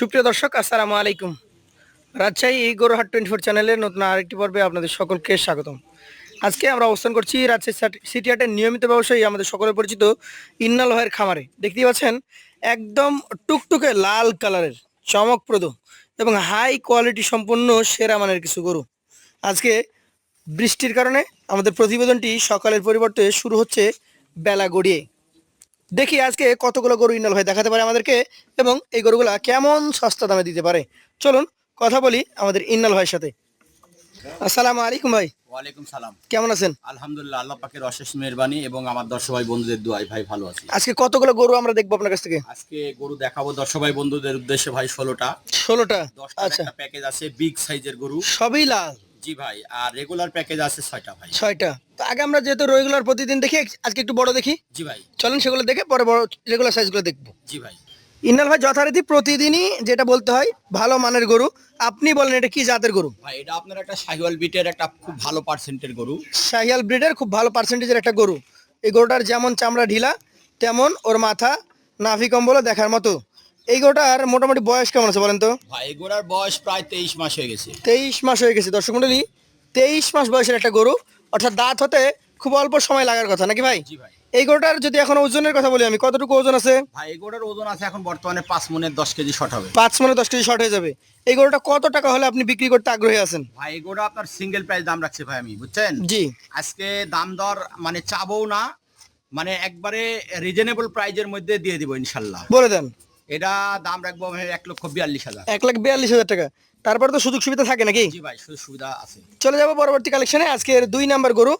সুপ্রিয় দর্শক আসসালামু আলাইকুম। রাজশাহী গরুহাট 24 চ্যানেলের নতুন আরেকটি পর্বে আপনাদের সকলকে স্বাগতম। আজকে আমরা অবস্থান করছি রাজশাহী সিটি হাটের নিয়মিত ব্যবসায়ী আমাদের সকলের পরিচিত ইন্নাল ভাইয়ের খামারে। দেখতেই পাচ্ছেন একদম টুকটুকে লাল কালারের চমকপ্রদ এবং হাই কোয়ালিটি সম্পন্ন সেরা মানের কিছু গরু। আজকে বৃষ্টির কারণে আমাদের প্রতিবেদনটি সকালের পরিবর্তে শুরু হচ্ছে বেলা গড়িয়ে। দেখি আজকে কতগুলো গরু ইন্নাল ভাই দেখাতে পারে আমাদেরকে এবং এই গরুগুলা কেমন সস্তা দামে দিতে পারে। চলুন কথা বলি আমাদের ইন্নাল ভাইয়ের সাথে। আসসালামু আলাইকুম ভাই। ওয়ালাইকুম সালাম। কেমন আছেন? আলহামদুলিল্লাহ, আল্লাহ পাকের অশেষ মেহেরবানি এবং আমার দর্শক ভাই বন্ধুদের দোয়ায় ভাই ভালো আছি। আজকে কতগুলো গরু আমরা দেখবো আপনার কাছ থেকে? আজকে গরু দেখাবো দর্শক ভাই বন্ধুদের উদ্দেশ্যে ভাই 16টা। 16টা? 10টার আচ্ছা, একটা প্যাকেজ আছে বিগ সাইজের গরু। সবই লাল? জি ভাই, আর রেগুলার প্যাকেজ আছে 6টা ভাই। 6টা। তো আগে আমরা যেহেতু রেগুলার প্রতিদিন দেখি, আজকে একটু বড় দেখি। জি ভাই। চলেন সেগুলো দেখে পরে বড় রেগুলার সাইজগুলো দেখবো। জি ভাই। ইন্নাল ভাই যথারীতি প্রতিদিনই যেটা বলতে হয় ভালো মানের গরু, আপনি বলেন এটা কি জাতের গরু? ভাই এটা আপনার একটা শাহিওয়াল বিটের একটা খুব ভালো পার্সেন্টের গরু। শাহিয়াল ব্রিডের খুব ভালো পার্সেন্টেজের একটা গরু। এই গরুটার যেমন চামড়া ঢিলা তেমন ওর মাথা নাভি কম্বলও দেখার মতো। এই গরুটার মোটামুটি বয়স কেমন আছে বলেন তো? ভাই এই গরুর বয়স প্রায় 23 মাস হয়ে গেছে। 23 মাস হয়ে গেছে দর্শক মন্ডলী। 23 মাস বয়সের একটা গরু, অর্থাৎ দাঁত হতে খুব অল্প সময় লাগার কথা নাকি ভাই? জি ভাই। এই গরুটার যদি এখন ওজনের কথা বলি আমি, কতটুকু ওজন আছে? ভাই এই গরুর ওজন আছে এখন বর্তমানে 5 মনের 10 কেজি শর্ট হবে। 5 মনে 10 কেজি শর্ট হয়ে যাবে। এই গরুটা কত টাকা হলে আপনি বিক্রি করতে আগ্রহী আছেন? ভাই এই গরুটা আপনার সিঙ্গেল প্রাইস দাম রাখছে ভাই আমি, বুঝছেন? জি। আজকে দাম দর মানে চাবো না, মানে একবারে রিজনেবল প্রাইজের মধ্যে দিয়ে দিব ইনশাল্লাহ। বলে দেন। এটা দাম রাখবো আমি 1,42,000। 1,42,000 টাকা। তারপরে তো সুযোগ সুবিধা থাকে নাকি? জি ভাই, সুযোগ সুবিধা আছে। চলে যাবো পরবর্তী কালেকশনে। আজকের 2 নাম্বার গরু।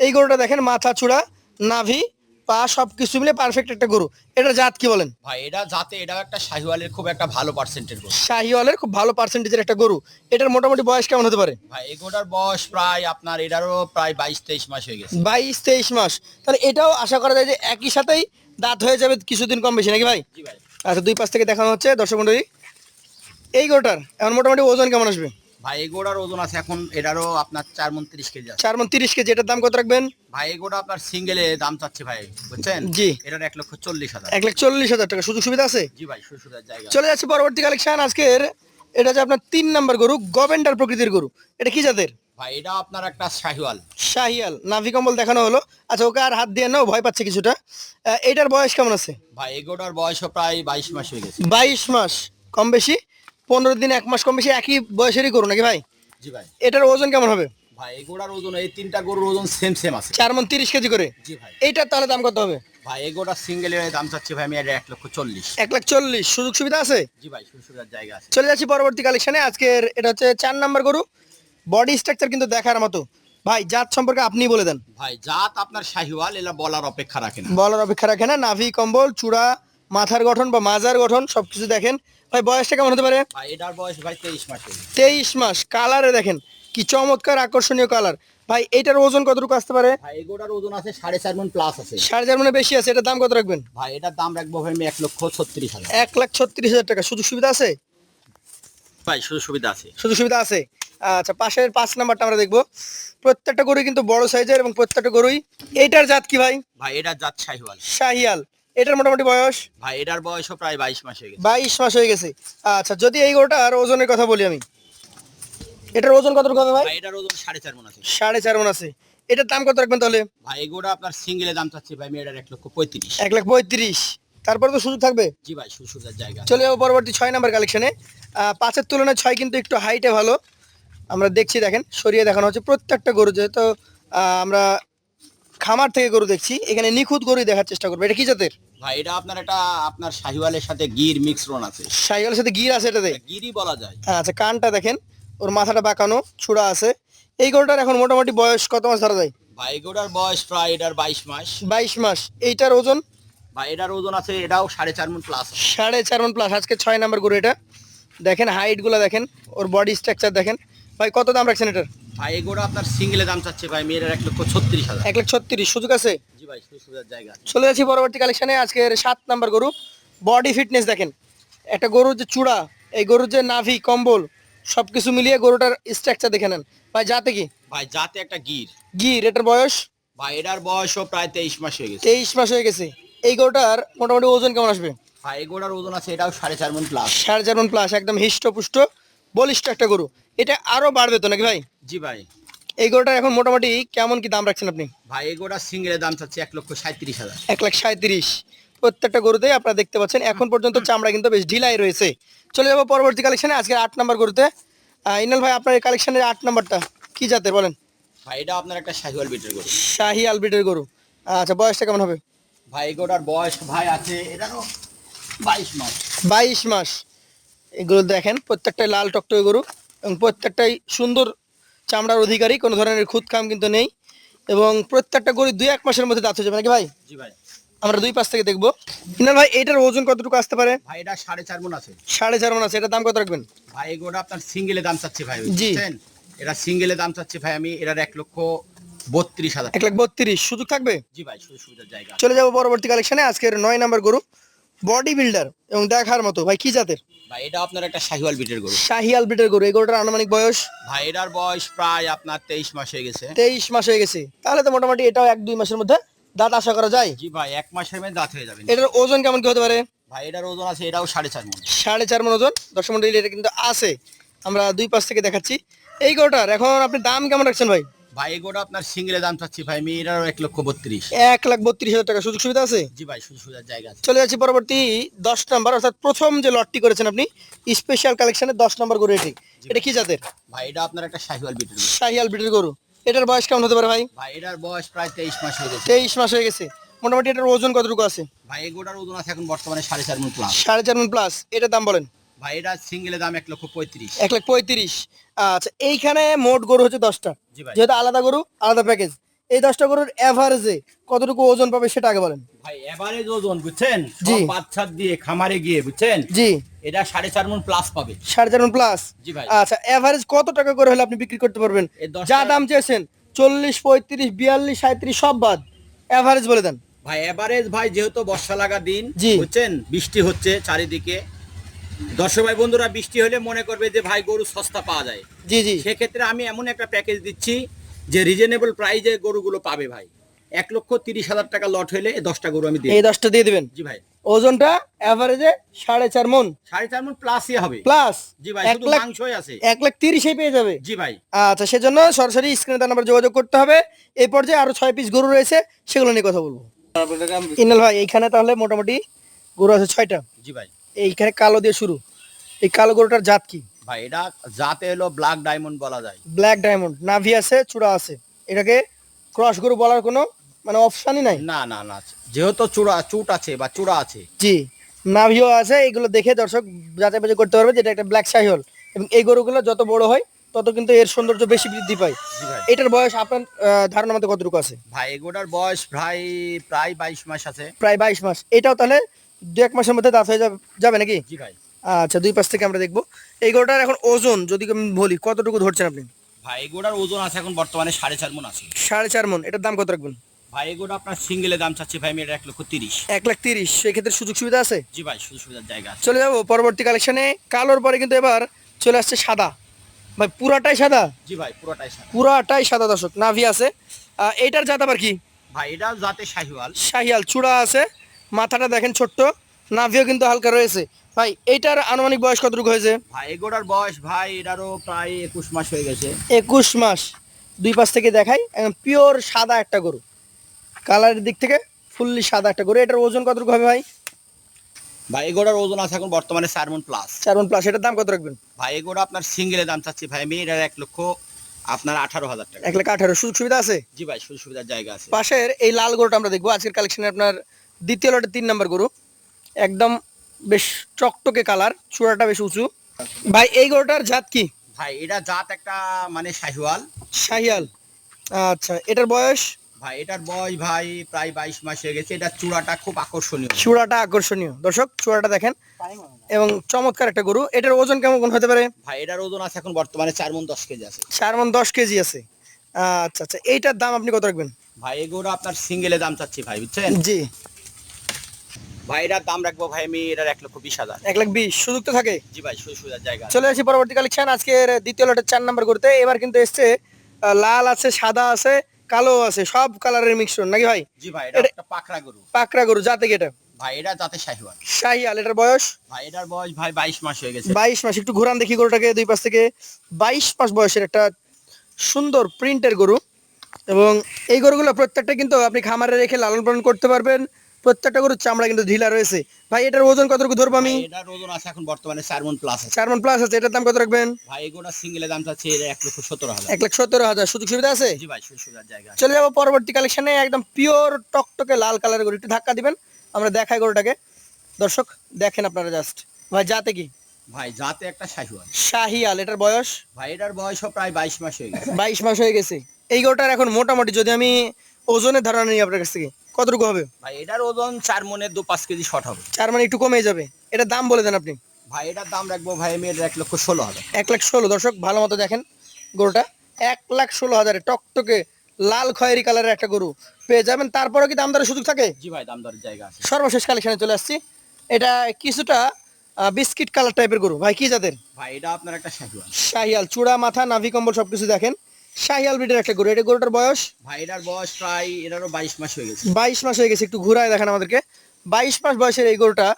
এই গরুটা দেখেন মাথা চূড়া নাভি পা সবকিছু মিলে পারফেক্ট একটা গরু। এটার জাত কি বলেন? ভাই এটা যাতে এটা একটা শাহিওয়ালের খুব একটা ভালো পার্সেন্টের গরু। শাহিওয়ালের খুব ভালো পার্সেন্টেজের একটা গরু। এটার মোটামুটি বয়স কেমন হতে পারে? ভাই এগোটার বয়স প্রায় আপনার এটারও প্রায় 22-23 মাস হয়ে গেছে। 22-23 মাস। তাহলে এটাও আশা করা যায় যে একই সাথেই দাঁত হয়ে যাবে কিছুদিন কম বেশি নাকি ভাই? জি ভাই। আচ্ছা, 2 পাশ থেকে দেখানো হচ্ছে দর্শক মন্ডলী। এই গরুটার এখন মোটামুটি ওজন কেমন আসবে? ভাই এগোটার ওজন আছে এখন এটারও আপনার 4 মণ 30 কেজি আছে। 4 মণ 30 কেজি। এটার দাম কত রাখবেন? ভাই এগোটা আপনার সিঙ্গেলে দাম চাচ্ছে ভাই, বুঝছেন? জি। এটার 1,40,000। 1,40,000 টাকা। সুযোগ সুবিধা আছে? জি ভাই, সুযোগ সুবিধার জায়গা। চলে যাচ্ছে পরবর্তী কালেকশন আজকের। এটা হচ্ছে আপনার 3 নাম্বার গরু, গভেন্ডার প্রকৃতির গরু। এটা কি জাতের? ভাই এটা আপনার একটা শাহিওয়াল। শাহিয়াল। নাভি কম্বল দেখানো হলো। আচ্ছা, ওকে আর হাত দিয়ে নাও, ভয় পাচ্ছে কিছুটা। এটার বয়স কেমন আছে? ভাই এগোটার বয়সও প্রায় 22 মাস হয়ে গেছে। 22 মাস কম বেশি, 15 দিন 1 মাস কম বেশি একই বয়সেরই গরু নাকি ভাই? জি ভাই। এটার ওজন কেমন হবে? ভাই এগোটার ওজন এই তিনটা গরুর ওজন সেম সেম আছে। 4 মণ 30 কেজি করে। জি ভাই। এইটার তাহলে দাম কত হবে? ভাই এগোটা সিঙ্গেলের দাম চাচ্ছি ভাই আমি এটা 1,40,000। 1,40,000। সুযোগ সুবিধা আছে? জি ভাই, সুযোগ সুবিধার জায়গা আছে। চলে যাচ্ছি পরবর্তী কালেকশনে। আজকের এটা হচ্ছে 4 নাম্বার গরু। বডি স্ট্রাকচার কিন্তু দেখার মতো। ভাই জাত সম্পর্কে আপনি বলে দেন। ভাই জাত আপনার শাহিওয়াল, এলা বলার অপেক্ষা রাখে না। বলার অপেক্ষা রাখে না। নাভি কম্বল চূড়া মাথার গঠন বা মাজার গঠন সবকিছু দেখেন। ভাই বয়সটা কেমন হতে পারে? ভাই এটার বয়স ভাই 23 মাস হয়ে গেছে। 23 মাস। কালারে দেখেন কি চমৎকার আকর্ষণীয় কালার। ভাই এইটার ওজন কতটুকু আসতে পারে? ভাই এগোটার ওজন আছে 4.5 মণ প্লাস আছে। 4.5 মণে বেশি আছে। এটার দাম কত রাখবেন? ভাই এটার দাম রাখবো ভাই আমি 1,36,000। 1,36,000 টাকা। সুযোগ সুবিধা আছে? ভাই সুযোগ সুবিধা আছে। সুযোগ সুবিধা আছে। আচ্ছা, পাশের 5 নাম্বারটা আমরা দেখবো। প্রত্যেকটা গরুই কিন্তু বড় সাইজের এবং প্রত্যেকটা গরুই। এইটার জাত কি ভাই? ভাই এটার জাত শাহিওয়াল। শাহিয়াল। এটার মোটামুটি বয়স? ভাই এটার বয়সও প্রায় 22 মাস হয়ে গেছে। 22 মাস হয়ে গেছে। আচ্ছা, যদি এই গরুটার ওজনের কথা বলি আমি, এটার ওজন কতটুকু হবে ভাই? ভাই এটার ওজন 4.5 মণ আছে। 4.5 মণ আছে। এটার দাম কত রাখবেন তাহলে? ভাই এগোটা আপনার সিঙ্গেলে দাম চাচ্ছি ভাই আমি এটার 1,35,000। 1,35,000। তারপরে তো সুযোগ থাকবে। জি ভাই, সুযোগ সুবিধার জায়গা আছে। চলে যাবো পরবর্তী 6 নাম্বার কালেকশনে। 5-এর তুলনায় 6 কিন্তু একটু হাইটে ভালো। আমরা দেখছি, দেখেন সরিয়ে দেখানো হচ্ছে প্রত্যেকটা গরু। যেহেতু আমরা খামার থেকে গরু দেখছি, এখানে নিখুঁত গরুই দেখার চেষ্টা করবো। এটা কি জাতের? ভাই এটা আপনার এটা আপনার শাহিওয়ালের সাথে গির মিক্সরন আছে। শাহিওয়ালের সাথে গির আছে এটাতে? গিরই বলা যায়। আচ্ছা, কানটা দেখেন, ওর মাথাটা বাঁকানো ছুড়া আছে। এই গরুটার এখন মোটামুটি বয়স কত মাস ধরা যায়? ভাই এগোটার বয়স প্রায় এটার 22 মাস। 22 মাস। এইটার ওজন? ভাই এটার ওজন আছে এটাও 4.5 মণ প্লাস। 4.5 মণ প্লাস। আজকে 6 নাম্বার গরু এটা। দেখেন হাইটগুলো দেখেন, ওর বডি স্ট্রাকচার দেখেন। ভাই কত দাম রাখছেন এটার? ভাই এগোটা আপনার সিঙ্গেলে দাম চাচ্ছে ভাই আমি এটার 1,36,000। 1,36,000। সুযোগ আছে? জি ভাই, সুযোগ সুবিধার জায়গা আছে। চলে যাচ্ছি পরবর্তী কালেকশনে। আজকের 7 নাম্বার গরু। বডি ফিটনেস দেখেন। একটা গরুর যে চূড়া, এই গরুর যে নাভি কম্বল সবকিছু মিলিয়ে গরুটার স্ট্রাকচার দেখে নেন। ভাই জাতে কি? ভাই জাতে একটা গির। গির। এটার বয়স? ভাই এটার বয়সও প্রায় 23 মাস হয়ে গেছে। 23 মাস হয়ে গেছে। এই গরুটার মোটামুটি ওজন কেমন আসবে? ভাই এই গরুটার ওজন আছে এটাও 4.5 মণ প্লাস। 4.5 মণ প্লাস, একদম হিষ্টপুষ্ট বলিষ্ঠ একটা গরু। এটা আরো বাড়বে তো নাকি ভাই? জি ভাই। এই গরুটার এখন মোটামুটি কেমন কি দাম রাখছেন আপনি? ভাই এই গরুটার সিঙ্গেলের দাম চাচ্ছে 1,37,000। 1,37,000। প্রত্যেকটা গরুতেই আপনারা দেখতে পাচ্ছেন এখন পর্যন্ত চামড়া কিন্তু বেশ ঢিলাই রয়েছে। চলে যাবো পরবর্তী কালেকশনে, আজকে 8 নাম্বার গরুতে। ইনাল ভাই, আপনার এই কালেকশনের 8 নাম্বারটা কি জাতের বলেন? ভাই এটা আপনার একটা শাহিওয়াল বিটের গরু। শাহি আলবিটের গরু। আচ্ছা, বয়সটা কেমন হবে? ভাই এই গরুটার বয়স ভাই আছে এটারও 22 মাস। 22 মাস। এগুলো দেখেন প্রত্যেকটাই লাল টকটকে গরু এবং প্রত্যেকটাই সুন্দর চামড়ার অধিকারী, কোনো ধরনের খুদ খাম কিন্তু নেই। এবং প্রত্যেকটা গরু 2-1 মাসের মধ্যে দাঁত হয়ে যাবে নাকি ভাই? জি ভাই। আমরা 2 পাশ থেকে দেখবো। ইনাল ভাই, এটার ওজন কতটুকু আসতে পারে? ভাই এটা 4.5 মণ আছে। 4.5 মণ আছে। এটার দাম কত রাখবেন? ভাই এই গরুটা আপনার সিঙ্গেলে দাম চাচ্ছি ভাই, জি। বুঝছেন? এটা সিঙ্গেলে দাম চাচ্ছি ভাই আমি এটার 1,32,000। 1,32,000 সুযোগ থাকবে? জি ভাই, সুযোগ সুবিধার জায়গা। চলে যাবো পরবর্তী কালেকশনে, আজকের 9 নাম্বার গরু। বডি বিল্ডার এবং দেখার মতো। ভাই কি জাতের? ভাই এটা আপনার একটা শাহিওয়াল বিটের গরু। শাহি আলবিটের গরু। এই গরুটার আনুমানিক বয়স? ভাই এটার বয়স প্রায় আপনার 23 মাস হয়ে গেছে। 23 মাস হয়ে গেছে। তাহলে তো মোটামুটি এটাও 1-2 মাসের মধ্যে দাঁত আশা করা যায়। জি ভাই, 1 মাসের মধ্যে দাঁত হয়ে যাবে। এটার ওজন কেমন কি হতে পারে? ভাই এটার ওজন আছে এটাও 4.5 মণ। 4.5 মণ ওজন। দর্শক মন্ডলী, এটা কিন্তু আছে। আমরা 2 পাশ থেকে দেখাচ্ছি। এই গরুটার এখন আপনি দাম কেমন রাখছেন ভাই? ভাই এই গরুটা আপনার সিঙ্গেলে দাম চাচ্ছি ভাই আমি এটারও 1,32,000। 1,32,000 টাকা। সুযোগ সুবিধা আছে? জি ভাই, সুযোগ সুবিধার জায়গা আছে। চলে যাচ্ছি পরবর্তী 10 নাম্বার, অর্থাৎ প্রথম যে লটটি করেছেন আপনি স্পেশাল কালেকশনের 10 নাম্বার গরু এটি। এটা কি জাতের? ভাই এটা আপনার একটা শাহিওয়াল বিটের গরু। শাহি আলবিটের গরু। এটার বয়স কেমন হতে পারে ভাই? ভাই এটার বয়স প্রায় 23 মাস হয়ে গেছে। 23 মাস হয়ে গেছে। মোটামুটি এটার ওজন কতটুকু আছে? ভাই এই গরুটার ওজন আছে এখন বর্তমানে 4.5 মণ প্লাস। 4.5 মণ প্লাস। এটার দাম বলেন? ভাই এটা সিঙ্গেলে দাম 1,35,000। 1,35,000। আচ্ছা, এইখানে মোট গরু হচ্ছে 10টা, জি ভাই। যেহেতু আলাদা গরু আলাদা প্যাকেজ। এই 10টা গরুর এভারেজে কতটুকু ওজন পাবে সেটা আগে বলেন। ভাই এভারেজ ওজন বুঝছেন, জি। সব বাচ্চা দিয়ে খামারে গিয়ে বুঝছেন, জি। এটা 4.5 মণ প্লাস পাবে। 4.5 মণ প্লাস। জি ভাই। আচ্ছা, এভারেজ কত টাকা করে হলে আপনি বিক্রি করতে পারবেন? এই 10টা যা দাম চেয়েছেন 40, 35, 42, 37 সব বাদ, এভারেজ বলে দেন। ভাই এভারেজ ভাই যেহেতু বর্ষা লাগা দিন জি। বুঝছেন, বৃষ্টি হচ্ছে চারিদিকে, দর্শক ভাই বন্ধুরা বৃষ্টি হলে মনে করবে যে ভাই গরু সস্তা পাওয়া যায়। জি জি। সেক্ষেত্রে আমি এমন একটা প্যাকেজ দিচ্ছি যে রিজনেবল প্রাইজে গরুগুলো পাবে ভাই। 1,30,000 টাকা লট হলে এই 10টা গরু আমি দিই। এই 10টা দিয়ে দিবেন। জি ভাই। ওজনটা এভারেজে 4.5 মণ 4.5 মণ প্লাসই হবে। প্লাস। জি ভাই, শুধু মাংসই আছে। 1,30,000 পেয়ে যাবে। জি ভাই। আচ্ছা, সেজন্য সরাসরি স্ক্রিনে তার নাম্বার যোগাযোগ করতে হবে। এই পর্যায়ে আরো 6 পিস গরু রয়েছে, সেগুলো নিয়ে কথা বলবো। ইনাল ভাই, এইখানে তাহলে মোটামুটি গরু আছে 6টা। জি ভাই। এইখানে কালো দিয়ে শুরু। এই কালো গরুটার জাত কি? ভাই এটা জাতে হলো ব্ল্যাক ডায়মন্ড বলা যায়। Black diamond. নাভি আছে, চূড়া আছে। এটাকে ক্রস গরু বলার কোনো মানে অপশনই নাই। না না না, যেহেতু চুট আছে বা চূড়া আছে। জি, নাভিও আছে। এগুলো দেখে দর্শক যাচাই বাছাই করতে পারবে যেটা একটা ব্ল্যাক শাহিওয়াল। এবং এই গরুগুলো যত বড় হয় তত কিন্তু এর সৌন্দর্য বেশি বৃদ্ধি পায়। জি ভাই। এটার বয়স আপনার ধারণা মতো কতটুকু আছে? ভাই এগুলোর বয়স ভাই প্রায় 22 মাস আছে। প্রায় 22 মাস। এটাও তাহলে 2-1 মাসের মধ্যে দাঁত হয়ে যাবে নাকি? জি ভাই। আচ্ছা, 2 পাশ থেকে আমরা দেখবো। এই গরুটার এখন ওজন যদি আমি বলি কতটুকু ধরছেন আপনি? ভাই এগুলোর ওজন আছে এখন বর্তমানে 4.5 মণ আছে। 4.5 মণ। এটার দাম কত রাখবেন? ভাই এগুলো আপনার সিঙ্গেলে দাম চাচ্ছি ভাই আমি এটা 1,30,000। 1,30,000। সেক্ষেত্রে সুযোগ সুবিধা আছে? জি ভাই, সুযোগ সুবিধার জায়গা আছে। চলে যাবো পরবর্তী কালেকশনে। কালোর পরে কিন্তু এবার চলে আসছে সাদা। ভাই পুরাটাই সাদা? জি ভাই, পুরোটাই সাদা। পুরাটাই সাদা দর্শক। নাভি আছে। এইটার জাত আবার কি? ভাই এটা জাতে শাহিওয়াল। শাহিয়াল। চূড়া আছে। মাথাটা দেখেন ছোট্ট। নাভিও কিন্তু হালকা রয়েছে। ভাই এইটার আনুমানিক বয়স কতটুকু হয়েছে? ভাই এগুলোর বয়স ভাই এটারও প্রায় 21 মাস হয়ে গেছে। 21 মাস। 2 পাশ থেকে দেখাই, একদম পিওর সাদা একটা গরু। কালারের দিক থেকে ফুললি সাদা একটা গরু। এটার ওজন কতটুকু হবে ভাই? ভাই এগুলোর ওজন আছে এখন বর্তমানে 4 মণ প্লাস। 4 মণ প্লাস। এটার দাম কত রাখবেন? ভাই এগুলো আপনার সিঙ্গেলে দাম চাচ্ছি ভাই আমি এটার 1,18,000 টাকা। 1,18,000। সুযোগ সুবিধা আছে? জি ভাই, সুযোগ সুবিধার জায়গা আছে। পাশের এই লাল গরুটা আমরা দেখবো আজকের কালেকশনে, আপনার দ্বিতীয় লটের 3 নাম্বার গরু। একদম বেশ চকটকে কালার, চূড়াটা বেশ উঁচু। ভাই এই গরুটার জাত কি? ভাই এটা জাত একটা মানে শাহিওয়াল। শাহিয়াল। আচ্ছা, এটার বয়স? ভাই এটার বয়স ভাই প্রায় 22 মাস হয়ে গেছে। এটা চূড়াটা খুব আকর্ষণীয়। চূড়াটা আকর্ষণীয় দর্শক, চূড়াটা দেখেন এবং চমৎকার একটা গরু। এটার ওজন কেমন হতে পারে? ভাই এটার ওজন আছে এখন বর্তমানে 4 মণ 10 কেজি আছে। 4 মণ 10 কেজি আছে। আচ্ছা আচ্ছা, এইটার দাম আপনি কত রাখবেন? ভাই এগুলো আপনার সিঙ্গেলে দাম চাচ্ছি ভাই, বুঝছেন? জি। ভাই এটার দাম রাখবো ভাই আমি এটার 1,20,000। 1,20,000। সুযোগ তো থাকে? জি ভাই, সুযোগ সুবিধার জায়গা আছে। চলে আসি পরবর্তী কালেকশন, আজকের দ্বিতীয় লটের 4 নাম্বার গরুতে। এবার কিন্তু এসছে লাল আছে, সাদা আছে, কালো আছে, সব কালারের মিক্সচার নাকি ভাই? জি ভাই, এটা একটা পাকড়া গরু। পাকড়া গরু, জাতে কি এটা? ভাই এটা জাতে শাহিওয়াল। শাহিয়াল, এটার বয়স? ভাই এটার বয়স ভাই 22 মাস হয়ে গেছে। 22 মাস। একটু ঘুরান দেখি গরুটাকে দুই পাশ থেকে। 22 মাস বয়সের একটা সুন্দর প্রিন্টের গরু, এবং এই গরুগুলো প্রত্যেকটা কিন্তু আপনি খামারে রেখে লালন পালন করতে পারবেন। প্রত্যেকটা গরুর চামড়া কিন্তু ঢিলা রয়েছে। ভাই এটার ওজন কতটুকু ধরবো আমি? ভাই এটার ওজন আছে এখন বর্তমানে 4 মণ প্লাস আছে। 4 মণ প্লাস আছে। এটার দাম কত রাখবেন? ভাই এগুলোর সিঙ্গেলের দাম চাচ্ছে 1,17,000। 1,17,000। সুযোগ সুবিধা আছে? জি ভাই, সুবিধার জায়গা আছে। চলে যাবো পরবর্তী কালেকশনে। একদম পিওর টকটকে লাল কালারের গরু, একটু ধাক্কা দিবেন, আমরা দেখাই গরুটাকে। দর্শক দেখেন আপনারা জাস্ট। ভাই জাতে কি? ভাই জাতে একটা শাহিওয়াল। শাহিয়াল, এটার বয়স? ভাই এটার বয়সও প্রায় 22 মাস হয়ে গেছে। 22 মাস হয়ে গেছে। এই গরুটার এখন মোটামুটি যদি আমি ওজনের ধারণা নিই আপনার কাছ থেকে, কতটুকু হবে? ভাই এটার ওজন 4 মণের 2-5 কেজি শর্ট হবে। 4 মানে একটু কমে যাবে। এটার দাম বলে দেন আপনি। ভাই এটার দাম রাখবো ভাই আমি 1,16,000। 1,16,000। দর্শক ভালো মতো দেখেন গরুটা, 1,16,000 টকটকে লাল খয়েরি কালারের একটা গরু পেয়ে যাবেন। তারপরে কি দাম দরের সুযোগ থাকে? জি ভাই, দাম দরের জায়গা আছে। সর্বশেষ কালেকশনে চলে আসছি। এটা কিছুটা বিস্কিট কালার টাইপের গরু। ভাই কি জাতের? ভাই এটা আপনার একটা শাহিওয়াল। শাহিয়াল, চূড়া মাথা নাভি কম্বল সবকিছু দেখেন। শাহিয়াল ব্রিডের একটা গরু। এটা গরুটার বয়স? ভাই এটার বয়স প্রায় এটারও 22 মাস হয়ে গেছে। 22 মাস হয়ে গেছে। একটু ঘুরায় দেখেন আমাদেরকে। 22 মাস বয়সের এই গরুটা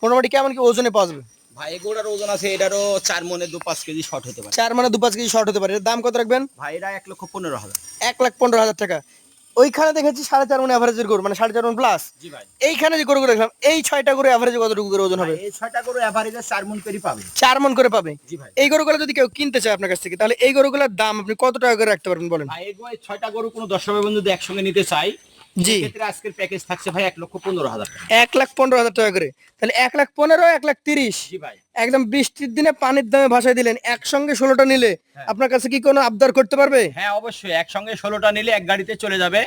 মোটামুটি কেমন কি ওজনে পাওয়া যাবে? ভাই এগুলোর ওজন আছে এটারও 4 মণের 2-5 কেজি শর্ট হতে পারে। 4 মানে 2-5 কেজি শর্ট হতে পারে। এর দাম কত রাখবেন? ভাই এটা 1,15,000। 1,15,000 টাকা। ওইখানে দেখেছি 4.5 মণ অ্যাভারেজের গরু, মানে 4.5 মণ প্লাস। জি ভাই। এইখানে যে গরুগুলো দেখলাম, এই 6টা গরু অ্যাভারেজে কতটুকু করে ওজন হবে? এই 6টা গরু এভারেজে 4 মণ পেরি পাবে। 4 মণ করে পাবে। জি ভাই। এই গরুগুলো যদি কেউ কিনতে চায় আপনার কাছ থেকে, তাহলে এই গরুগুলোর দাম আপনি কত টাকা করে রাখতে পারবেন বলেন? ভাই এগুলো 6টা গরু কোনো দর্শক বন্ধু যদি একসঙ্গে নিতে চাই, জি, সেক্ষেত্রে আজকের প্যাকেজ থাকছে ভাই 1,15,000 টাকা। 1,15,000 টাকা করে। তাহলে 1,15,000, 1,30,000। জি ভাই। একদম বৃষ্টির দিনে পানির দামে ভাসায় দিলেন। একসঙ্গে 16টা নিলে হ্যাঁ। আপনার কাছে কি কোনো আবদার করতে পারবে? হ্যাঁ অবশ্যই, একসঙ্গে 16টা নিলে এক গাড়িতে চলে যাবে।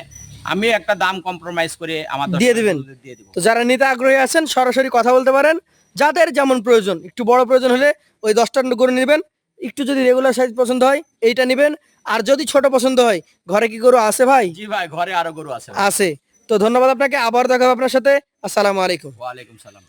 আমি একটা দাম কম্প্রোমাইজ করে আমার দিয়ে দিবেন। দিয়ে দিব। তো যারা নিতে আগ্রহী আছেন সরাসরি কথা বলতে পারেন। যাদের যেমন প্রয়োজন, একটু বড় প্রয়োজন হলে ওই 10টা গরু নেবেন। একটু যদি রেগুলার সাইজ পছন্দ হয় এইটা নেবেন। আর যদি ছোট পছন্দ হয়, ঘরে কি গরু আছে ভাই? জি ভাই, ঘরে আরো গরু আছে। আছে। তো ধন্যবাদ আপনাকে, আবার দেখা হবে আপনার সাথে। আসসালামু আলাইকুম। ওয়ালাইকুম সালাম।